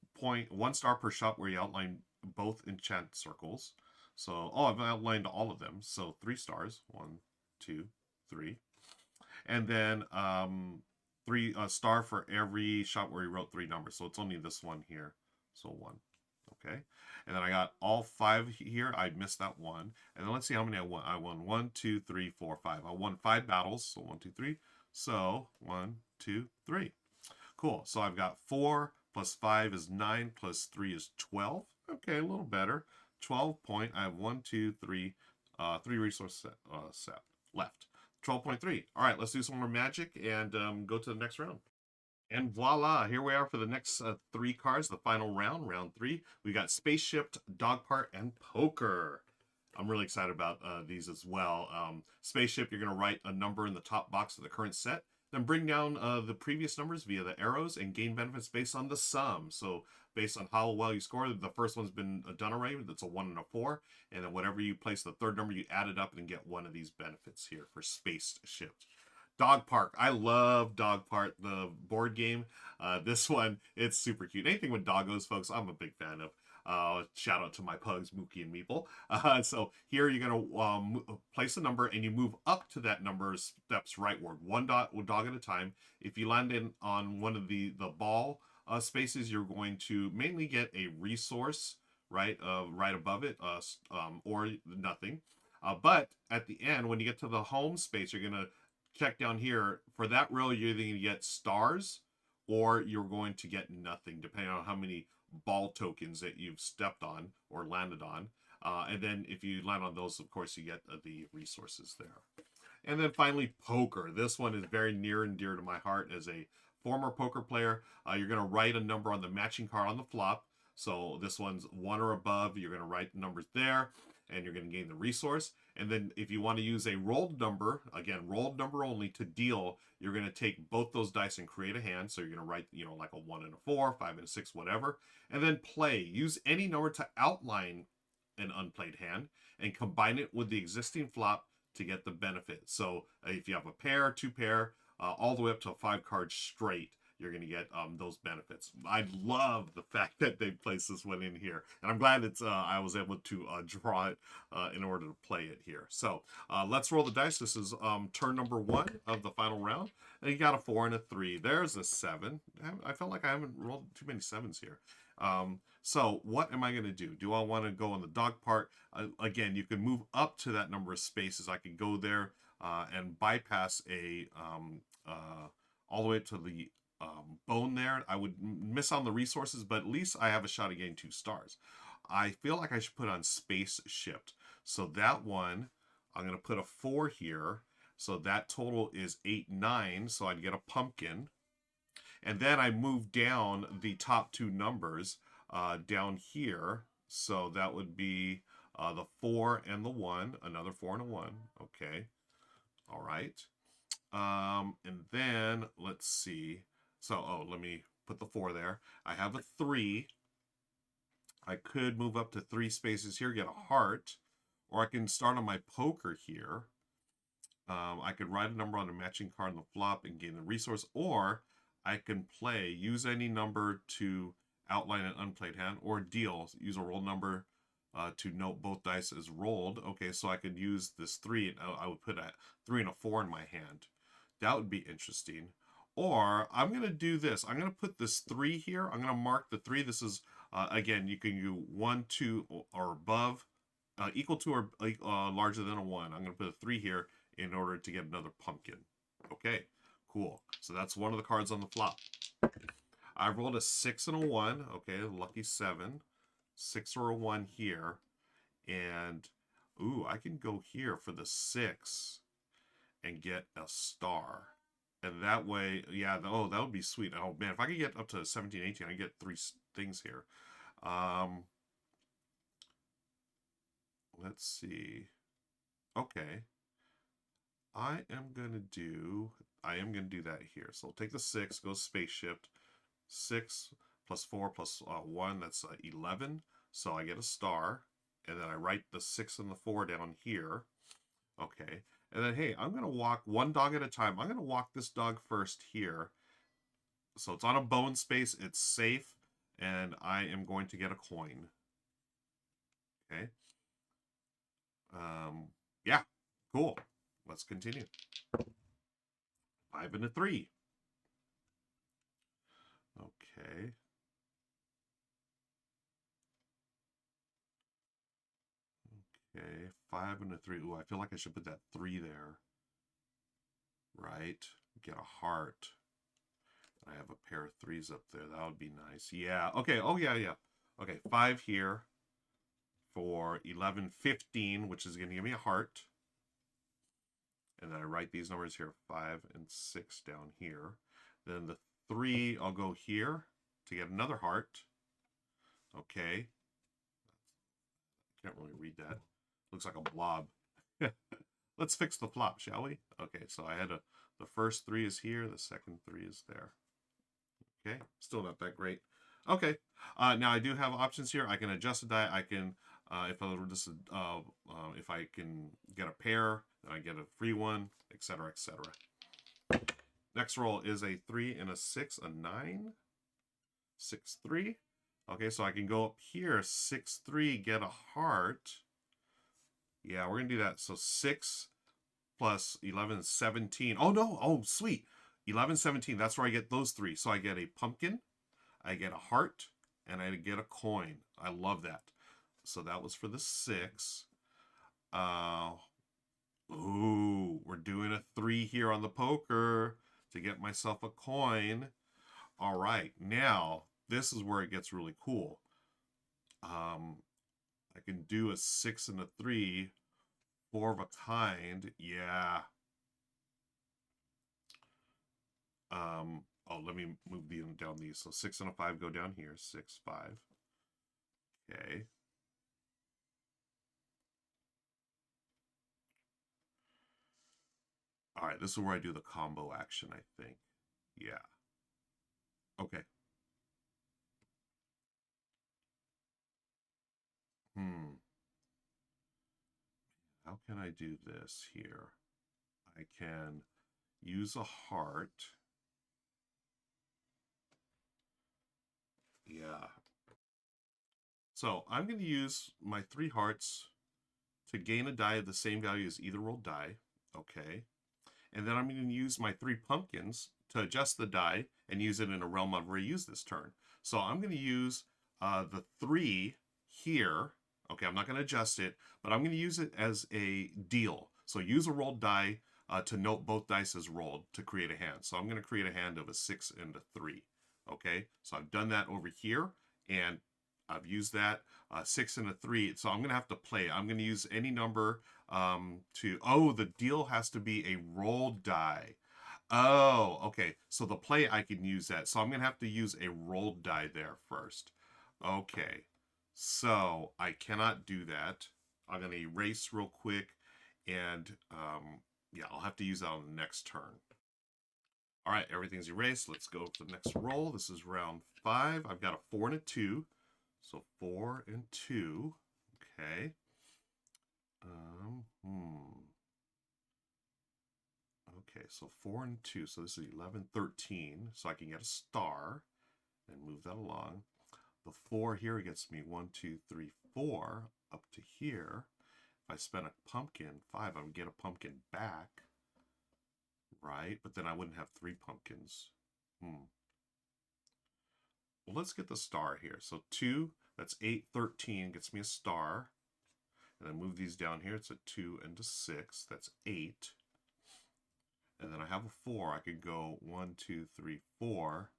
star per shop where you outline both enchant circles. So I've outlined all of them. So 3 stars. 1, 2, 3, and then 3 star for every shop where you wrote 3 numbers. So it's only this one here. So 1. Okay, and then I got all 5 here. I missed that 1. And then let's see how many I won. I won 1, 2, 3, 4, 5. I won 5 battles. So 1, 2, 3. So 1, 2, 3. Cool. So I've got 4 plus 5 is 9 plus 3 is 12. Okay, a little better. 12 point. I have 1, 2, 3, 3 resource set left. 12.3. All right, let's do some more magic and go to the next round. And voila, here we are for the next 3 cards, the final round, round 3. We got Spaceship, Dog Part, and Poker. I'm really excited about these as well. Spaceship, you're going to write a number in the top box of the current set, then bring down the previous numbers via the arrows and gain benefits based on the sum. So based on how well you score, the first one's been done already. That's a 1 and a 4. And then whatever you place the third number, you add it up and get one of these benefits here for Spaceship. Dog Park. I love Dog Park, the board game. This one, it's super cute. Anything with doggos, folks, I'm a big fan of. Shout out to my pugs, Mookie and Meeple. So here you're going to place a number and you move up to that number steps rightward, one dog at a time. If you land in on one of the ball spaces, you're going to mainly get a resource right above it or nothing. But at the end, when you get to the home space, you're going to check down here. For that row, you're either going to get stars or you're going to get nothing, depending on how many ball tokens that you've stepped on or landed on. And then if you land on those, of course, you get the resources there. And then finally, poker. This one is very near and dear to my heart as a former poker player. You're going to write a number on the matching card on the flop. So this one's 1 or above. You're going to write numbers there, and you're going to gain the resource. And then if you want to use a rolled number, again, rolled number only to deal, you're going to take both those dice and create a hand. So you're going to write, like a 1 and a 4, 5 and a 6, whatever. And then play. Use any number to outline an unplayed hand and combine it with the existing flop to get the benefit. So if you have a pair, 2 pair, all the way up to a 5 card straight, you're going to get those benefits. I love the fact that they placed this one in here, and I'm glad it's I was able to draw it in order to play it here. So let's roll the dice. This is turn number 1 of the final round, and you got a 4 and a 3. There's a 7. I felt like I haven't rolled too many 7s here. So what am I going to do? Do I want to go on the dog part? Again, you can move up to that number of spaces. I could go there and bypass all the way to the bone there. I would miss on the resources, but at least I have a shot at getting 2 stars. I feel like I should put on Spaceship. So that one, I'm going to put a 4 here. So that total is 8, 9. So I'd get a pumpkin. And then I move down the top 2 numbers down here. So that would be the 4 and the 1. Another 4 and a 1. Okay. All right. And then let's see. So, let me put the 4 there. I have a 3. I could move up to 3 spaces here, get a heart. Or I can start on my poker here. I could write a number on a matching card on the flop and gain the resource. Or I can play, use any number to outline an unplayed hand, or deal, use a roll number to note both dice as rolled. Okay, so I could use this 3, and I would put a 3 and a 4 in my hand. That would be interesting. Or I'm going to do this. I'm going to put this 3 here. I'm going to mark the 3. This is, again, you can do 1, 2, or above, equal to or larger than a 1. I'm going to put a 3 here in order to get another pumpkin. Okay, cool. So that's one of the cards on the flop. I rolled a 6 and a 1. Okay, lucky 7. 6 or a 1 here. And, ooh, I can go here for the 6 and get a star. And that way, yeah, that would be sweet. Oh, man, if I could get up to 17, 18, I get 3 things here. Let's see. Okay. I am going to do that here. So I'll take the 6, go Spaceship. 6 plus 4 plus 1, that's 11. So I get a star. And then I write the 6 and the 4 down here. Okay. And then, hey, I'm going to walk 1 dog at a time. I'm going to walk this dog first here. So it's on a bone space. It's safe. And I am going to get a coin. Okay. Yeah. Cool. Let's continue. 5 and a 3. Okay. Okay, 5 and a 3. Ooh, I feel like I should put that 3 there. Right? Get a heart. I have a pair of 3s up there. That would be nice. Yeah. Okay. Oh, yeah, yeah. Okay, 5 here for 11, 15, which is going to give me a heart. And then I write these numbers here, 5 and 6 down here. Then the 3, I'll go here to get another heart. Okay. Can't really read that. Looks like a blob. Let's fix the flop, shall we? Okay, so I had the first 3 is here, the second 3 is there. Okay, still not that great. Okay, now I do have options here. I can adjust the die. I can, if I can get a pair, then I get a free one, etc., etc. Next roll is a 3 and a 6, a 9, 6, 3. Okay, so I can go up here, 6, 3, get a heart. Yeah, we're gonna do that. So 6 plus 11 is 17. Oh no, oh sweet. 11, 17, that's where I get those 3. So I get a pumpkin, I get a heart, and I get a coin. I love that. So that was for the 6. Ooh, we're doing a 3 here on the poker to get myself a coin. All right, now this is where it gets really cool. I can do a 6 and a 3, 4 of a kind. Yeah. Oh, let me move down these. So 6 and a 5 go down here. 6, 5. Okay. All right, this is where I do the combo action, I think. Yeah. Okay. How can I do this here? I can use a heart. Yeah. So I'm going to use my 3 hearts to gain a die of the same value as either rolled die. Okay. And then I'm going to use my 3 pumpkins to adjust the die and use it in a realm I've already used this turn. So I'm going to use the 3 here. Okay, I'm not going to adjust it, but I'm going to use it as a deal. So use a rolled die to note both dice as rolled to create a hand. So I'm going to create a hand of a 6 and a 3. Okay, so I've done that over here, and I've used that 6 and a 3. So I'm going to have to play. I'm going to use any number oh, the deal has to be a rolled die. Oh, okay. So the play, I can use that. So I'm going to have to use a rolled die there first. Okay. So I cannot do that. I'm going to erase real quick. And yeah, I'll have to use that on the next turn. All right, everything's erased. Let's go to the next roll. This is round 5. I've got a 4 and a 2. So 4 and 2. Okay. Okay, so 4 and 2. So this is 11, 13. So I can get a star and move that along. The 4 here gets me 1, 2, 3, 4 up to here. If I spend a pumpkin, 5, I would get a pumpkin back. Right? But then I wouldn't have 3 pumpkins. Well, let's get the star here. So 2, that's 8, 13, gets me a star. And then move these down here. It's a 2 and a 6. That's 8. And then I have a 4. I could go 1, 2, 3, 4.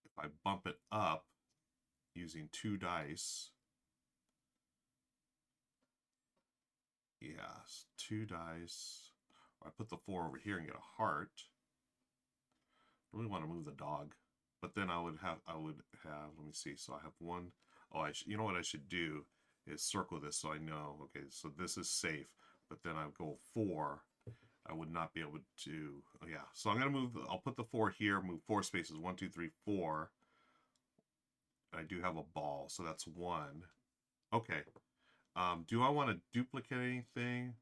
If I bump it up using 2 dice. Yes, 2 dice. Or I put the 4 over here and get a heart. I really want to move the dog. But then I would have, let me see. So I have 1. Oh, you know what I should do is circle this so I know. Okay, so this is safe. But then I go 4. I would not be able to, oh yeah. So I'm going to move, I'll put the 4 here, move 4 spaces, 1, 2, 3, 4. I do have a ball, so that's 1. Okay. Do I want to duplicate anything?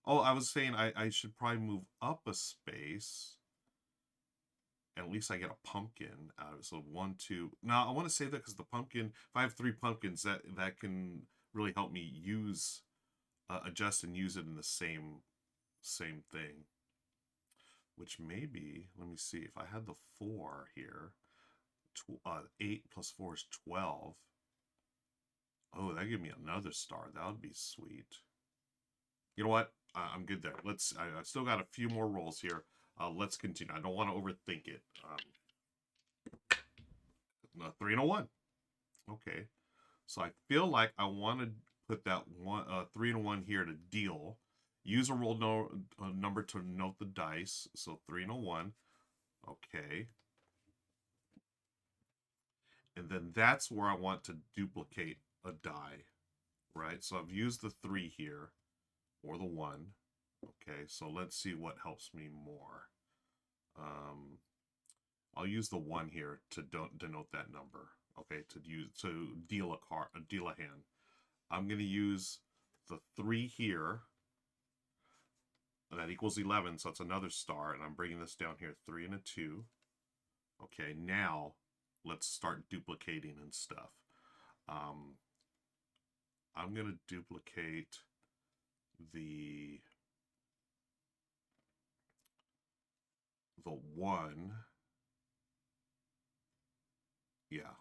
Oh, I was saying I should probably move up a space. And at least I get a pumpkin out of it. So 1, 2. Now, I want to say that because the pumpkin, if I have 3 pumpkins, that can really help me use, adjust and use it in the same thing. Which maybe, let me see, if I had the 4 here, 8 plus 4 is 12. Oh, that give me another star. That would be sweet. You know what? I'm good there. I still got a few more rolls here. Let's continue. I don't want to overthink it. 3 and a 1. Okay. So I feel like I want to put that 3 and a 1 here to deal. Use a roll number to note the dice. So 3 and a 1. Okay. And then that's where I want to duplicate a die, right? So I've used the 3 here, or the 1. Okay, so let's see what helps me more. I'll use the 1 here to denote that number. Okay, to deal a hand. I'm going to use the 3 here. That equals 11, so it's another star, and I'm bringing this down here, 3 and a 2. Okay, now let's start duplicating and stuff. I'm going to duplicate the 1. Yeah,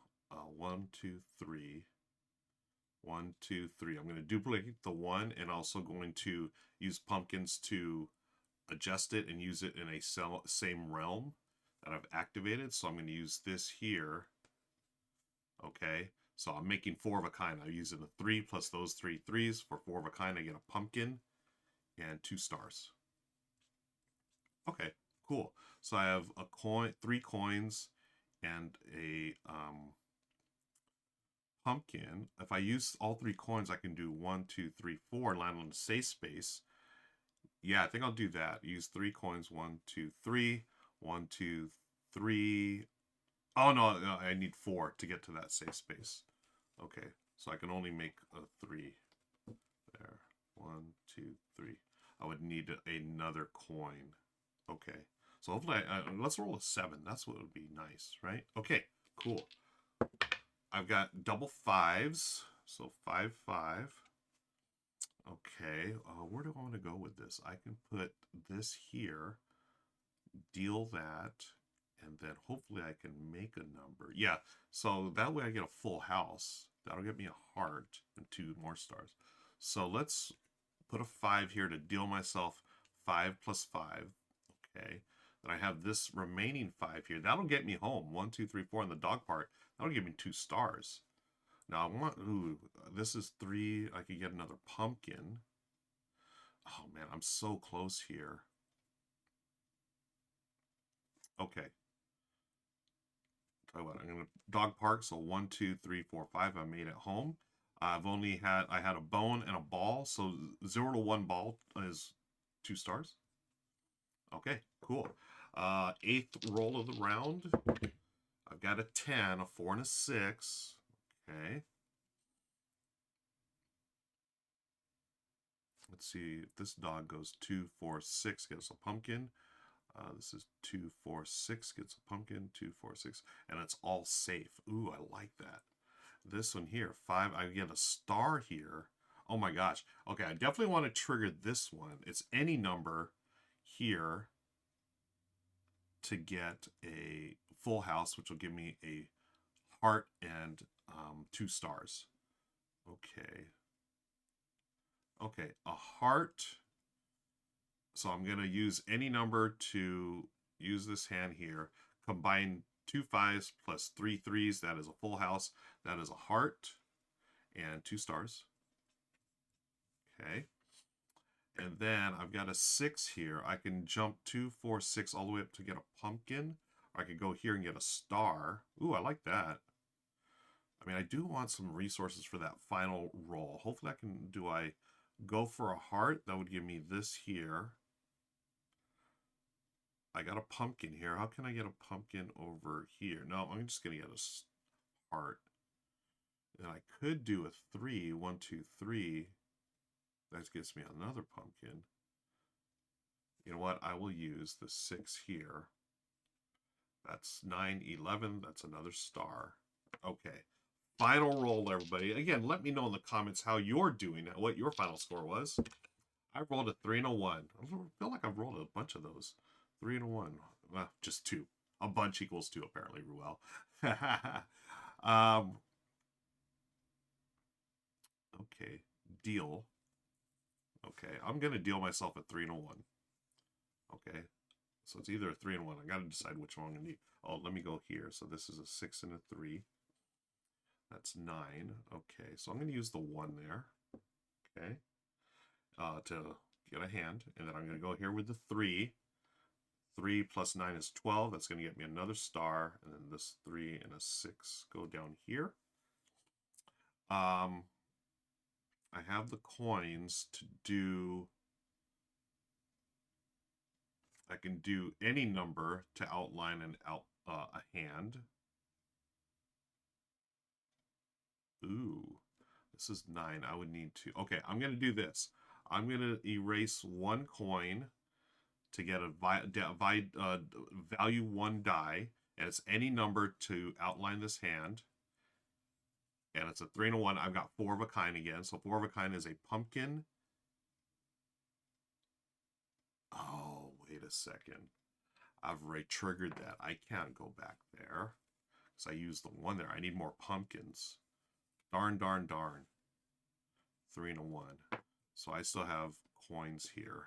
1, 2, 3. 1, 2, 3. I'm going to duplicate the 1 and also going to use pumpkins to adjust it and use it in a same realm that I've activated. So I'm going to use this here. Okay, so I'm making 4 of a kind. I'm using a 3 plus those 3 3s. For 4 of a kind, I get a pumpkin and 2 stars. Okay, cool. So I have a coin, 3 coins, and a pumpkin. If I use all 3 coins, I can do 1, 2, 3, 4, land on the safe space. Yeah, I think I'll do that. Use 3 coins, 1, 2, 3, 1, 2, 3. Oh no, I need 4 to get to that safe space. Okay, so I can only make a 3 there. 1, 2, 3. I would need another coin. Okay, so hopefully, let's roll a 7. That's what would be nice, right? Okay, cool. I've got double 5s, so 5, 5. Okay, where do I want to go with this? I can put this here, deal that, and then hopefully I can make a number. Yeah, so that way I get a full house. That'll get me a heart and 2 more stars. So let's put a 5 here to deal myself 5 plus 5. Okay, then I have this remaining 5 here. That'll get me home. 1, 2, 3, 4 in the dog part. That'll give me 2 stars. Now I want, ooh, this is 3. I could get another pumpkin. Oh man, I'm so close here. Okay. Tell you what, I'm gonna dog park. So 1, 2, 3, 4, 5. I made it home. I had a bone and a ball. So 0 to 1 ball is 2 stars. Okay, cool. 8th roll of the round. I've got a 10, a 4, and a 6. Okay. Let's see if this dog goes 2, 4, 6, gets a pumpkin. This is 2, 4, 6, gets a pumpkin, 2, 4, 6, and it's all safe. Ooh, I like that. This one here, 5, I get a star here. Oh my gosh. Okay, I definitely want to trigger this one. It's any number here to get a full house, which will give me a heart and 2 stars. Okay. Okay, a heart. So I'm going to use any number to use this hand here. Combine 2 5s plus 3 3s. That is a full house. That is a heart and 2 stars. Okay. And then I've got a 6 here. I can jump 2, 4, 6 all the way up to get a pumpkin. Or I could go here and get a star. Ooh, I like that. I mean, I do want some resources for that final roll. Hopefully do I go for a heart? That would give me this here. I got a pumpkin here. How can I get a pumpkin over here? No, I'm just going to get a heart. And I could do a 3, 1, 2, 3. That gives me another pumpkin. You know what? I will use the 6 here. That's 9, 11. That's another star. Okay. Final roll, everybody. Again, let me know in the comments how you're doing, what your final score was. I rolled a 3 and a 1. I feel like I've rolled a bunch of those. 3 and a 1. Well, just 2. A bunch equals 2, apparently, Ruel. Okay. Deal. Okay. I'm going to deal myself a 3 and a 1. Okay. So it's either a 3 and 1. I got to decide which one I'm going to need. Oh, let me go here. So this is a 6 and a 3. That's 9. Okay. So I'm going to use the 1 there. Okay. To get a hand. And then I'm going to go here with the 3. 3 plus 9 is 12. That's going to get me another star. And then this 3 and a 6 go down here. I have the coins to do... I can do any number to outline a hand. Ooh, this is 9. I would need to... Okay, I'm going to do this. I'm going to erase 1 coin to get a value 1 die, and it's any number to outline this hand. And it's a 3 and a 1. I've got 4 of a kind again. So 4 of a kind is a pumpkin. Oh, wait a second. I've re-triggered that. I can't go back there because I used the 1 there. I need more pumpkins. Darn, darn, darn. 3 and a 1. So I still have coins here.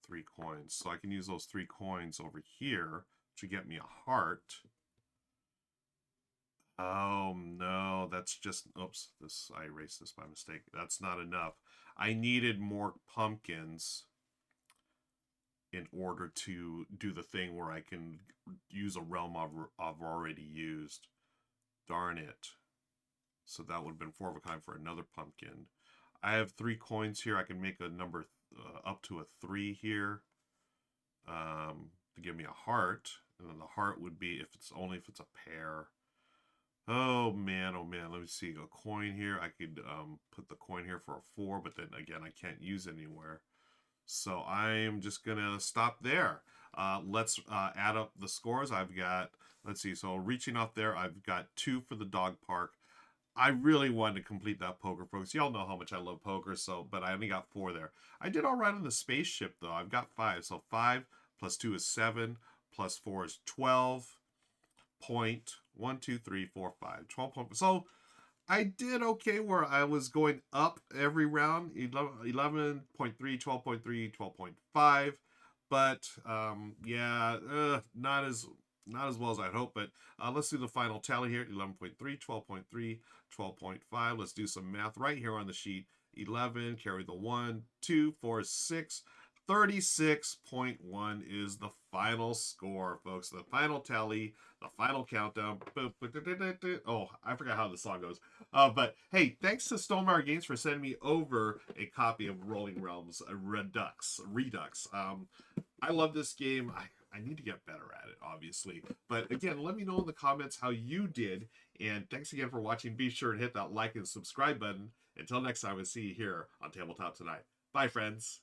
3 coins. So I can use those 3 coins over here to get me a heart. Oh no, that's just, oops, I erased this by mistake. That's not enough. I needed more pumpkins in order to do the thing where I can use a realm I've already used. Darn it. So that would have been 4 of a kind for another pumpkin. I have 3 coins here. I can make a number up to a 3 here to give me a heart. And then the heart would be if it's a pair. Oh man, let me see. A coin here. I could put the coin here for a 4, but then again, I can't use it anywhere. So I'm just gonna stop there. Let's add up the scores. I've got, let's see, so reaching off there, I've got 2 for the dog park. I really wanted to complete that poker, folks. Y'all know how much I love poker, so, but I only got 4 there. I did all right on the spaceship, though. I've got 5. So 5 plus 2 is 7, plus 4 is 12. 1, 2, 3, 4, 5. 12 points. So I did okay where I was going up every round. 11.3, 12.3, 12.5. But yeah, not as well as I'd hoped. But let's do the final tally here. 11.3, 12.3, 12.5. Let's do some math right here on the sheet. 11, carry the 1, 2, 4, 6. 36.1 is the final score, folks. The final tally, the final countdown. Oh, I forgot how the song goes. But hey, thanks to Stonemaier Games for sending me over a copy of Rolling Realms Redux. I love this game. I need to get better at it, obviously. But again, let me know in the comments how you did. And thanks again for watching. Be sure and hit that like and subscribe button. Until next time, we'll see you here on Tabletop Tonight. Bye, friends.